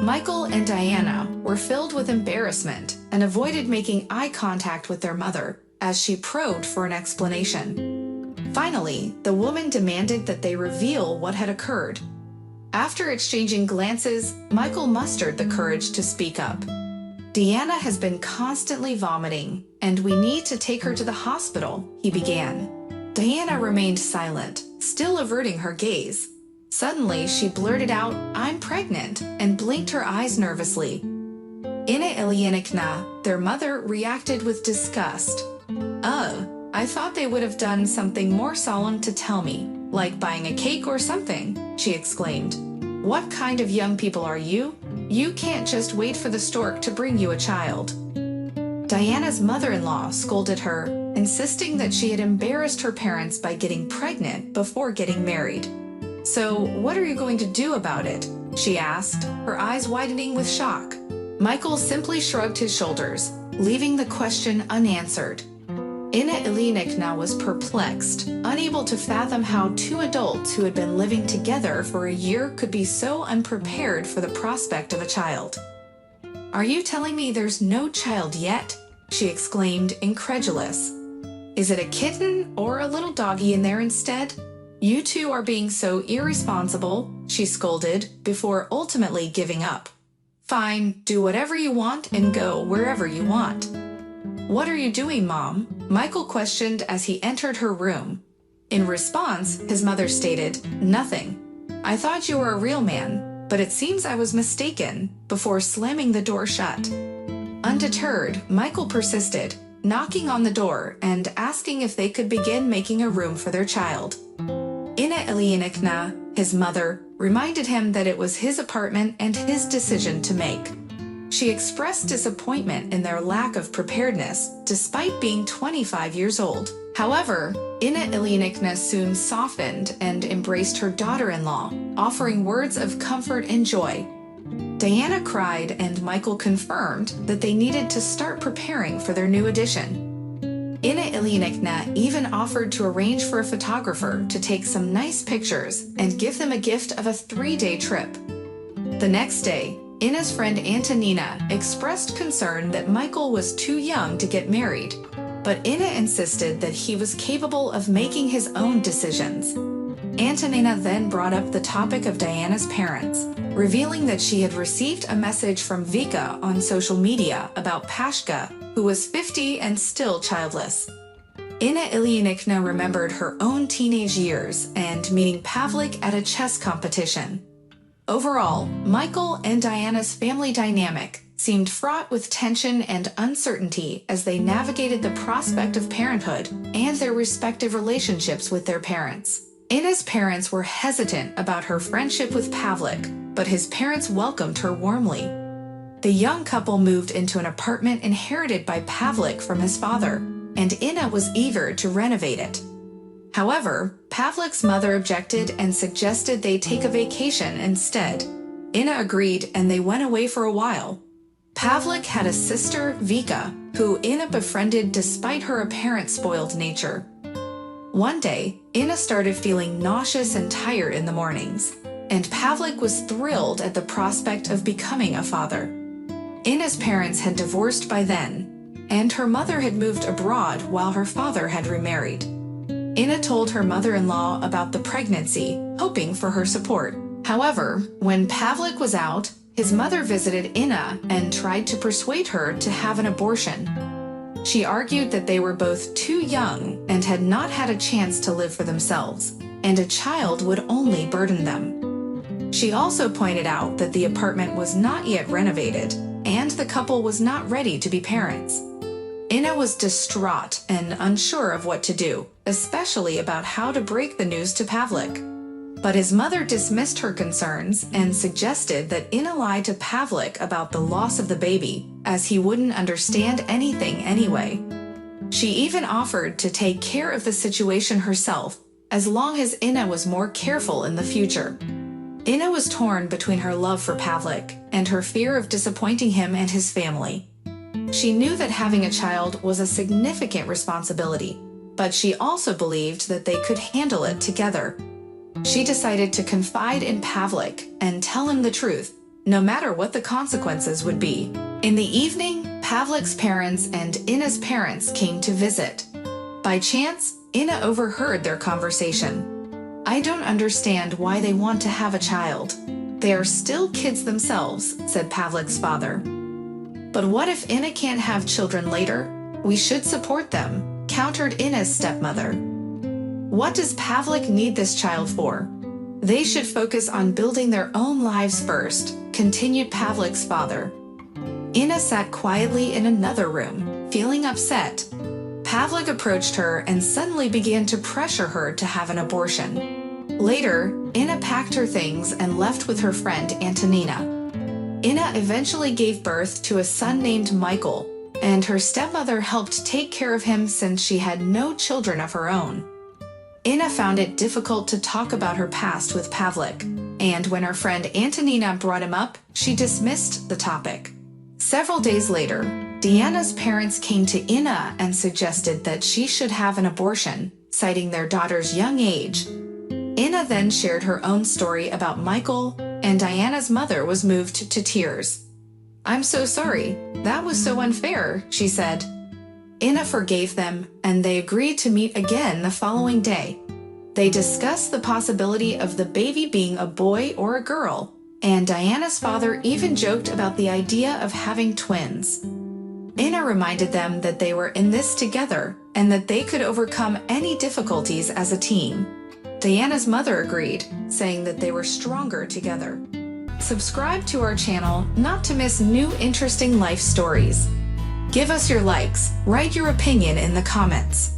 Michael and Diana were filled with embarrassment and avoided making eye contact with their mother as she probed for an explanation. Finally, the woman demanded that they reveal what had occurred. After exchanging glances, Michael mustered the courage to speak up. "Diana has been constantly vomiting, and we need to take her to the hospital," he began. Diana remained silent, still averting her gaze. Suddenly, she blurted out, "I'm pregnant," and blinked her eyes nervously. Ilyinichna, their mother, reacted with disgust. I thought they would have done something more solemn to tell me, like buying a cake or something," she exclaimed. "What kind of young people are you? You can't just wait for the stork to bring you a child." Diana's mother-in-law scolded her, insisting that she had embarrassed her parents by getting pregnant before getting married. "So, what are you going to do about it?" she asked, her eyes widening with shock. Michael simply shrugged his shoulders, leaving the question unanswered. Ilyinichna was perplexed, unable to fathom how two adults who had been living together for a year could be so unprepared for the prospect of a child. "Are you telling me there's no child yet?" she exclaimed, incredulous. "Is it a kitten or a little doggy in there instead? You two are being so irresponsible," she scolded, before ultimately giving up. "Fine, do whatever you want and go wherever you want." "What are you doing, Mom?" Michael questioned as he entered her room. In response, his mother stated, "Nothing. I thought you were a real man, but it seems I was mistaken," before slamming the door shut. Undeterred, Michael persisted, knocking on the door and asking if they could begin making a room for their child. Ilyinichna, his mother, reminded him that it was his apartment and his decision to make. She expressed disappointment in their lack of preparedness, despite being 25 years old. However, Ilyinichna soon softened and embraced her daughter-in-law, offering words of comfort and joy. Diana cried, and Michael confirmed that they needed to start preparing for their new addition. Ilyinichna even offered to arrange for a photographer to take some nice pictures and give them a gift of a 3-day trip. The next day, Ina's friend Antonina expressed concern that Michael was too young to get married, but Ina insisted that he was capable of making his own decisions. Antonina then brought up the topic of Diana's parents, revealing that she had received a message from Vika on social media about Pashka, who was 50 and still childless. Ilyinichna remembered her own teenage years and meeting Pavlik at a chess competition. Overall, Michael and Diana's family dynamic seemed fraught with tension and uncertainty as they navigated the prospect of parenthood and their respective relationships with their parents. Ina's parents were hesitant about her friendship with Pavlik, but his parents welcomed her warmly. The young couple moved into an apartment inherited by Pavlik from his father, and Ina was eager to renovate it. However, Pavlik's mother objected and suggested they take a vacation instead. Ina agreed, and they went away for a while. Pavlik had a sister, Vika, who Ina befriended despite her apparent spoiled nature. One day, Ina started feeling nauseous and tired in the mornings, and Pavlik was thrilled at the prospect of becoming a father. Ina's parents had divorced by then, and her mother had moved abroad while her father had remarried. Ina told her mother-in-law about the pregnancy, hoping for her support. However, when Pavlik was out, his mother visited Ina and tried to persuade her to have an abortion. She argued that they were both too young and had not had a chance to live for themselves, and a child would only burden them. She also pointed out that the apartment was not yet renovated, and the couple was not ready to be parents. Ina was distraught and unsure of what to do, especially about how to break the news to Pavlik. But his mother dismissed her concerns and suggested that Ina lie to Pavlik about the loss of the baby, as he wouldn't understand anything anyway. She even offered to take care of the situation herself, as long as Ina was more careful in the future. Ina was torn between her love for Pavlik and her fear of disappointing him and his family. She knew that having a child was a significant responsibility, but she also believed that they could handle it together. She decided to confide in Pavlik and tell him the truth, no matter what the consequences would be. In the evening, Pavlik's parents and Ina's parents came to visit. By chance, Ina overheard their conversation. "I don't understand why they want to have a child. They are still kids themselves," said Pavlik's father. "But what if Ina can't have children later? We should support them," countered Ina's stepmother. "What does Pavlik need this child for? They should focus on building their own lives first," continued Pavlik's father. Ina sat quietly in another room, feeling upset. Pavlik approached her and suddenly began to pressure her to have an abortion. Later, Ina packed her things and left with her friend Antonina. Ina eventually gave birth to a son named Michael, and her stepmother helped take care of him since she had no children of her own. Ina found it difficult to talk about her past with Pavlik, and when her friend Antonina brought him up, she dismissed the topic. Several days later, Diana's parents came to Ina and suggested that she should have an abortion, citing their daughter's young age. Ina then shared her own story about Michael, and Diana's mother was moved to tears. "I'm so sorry, that was so unfair," she said. Ina forgave them, and they agreed to meet again the following day. They discussed the possibility of the baby being a boy or a girl, and Diana's father even joked about the idea of having twins. Ina reminded them that they were in this together and that they could overcome any difficulties as a team. Diana's mother agreed, saying that they were stronger together. Subscribe to our channel not to miss new interesting life stories. Give us your likes, write your opinion in the comments.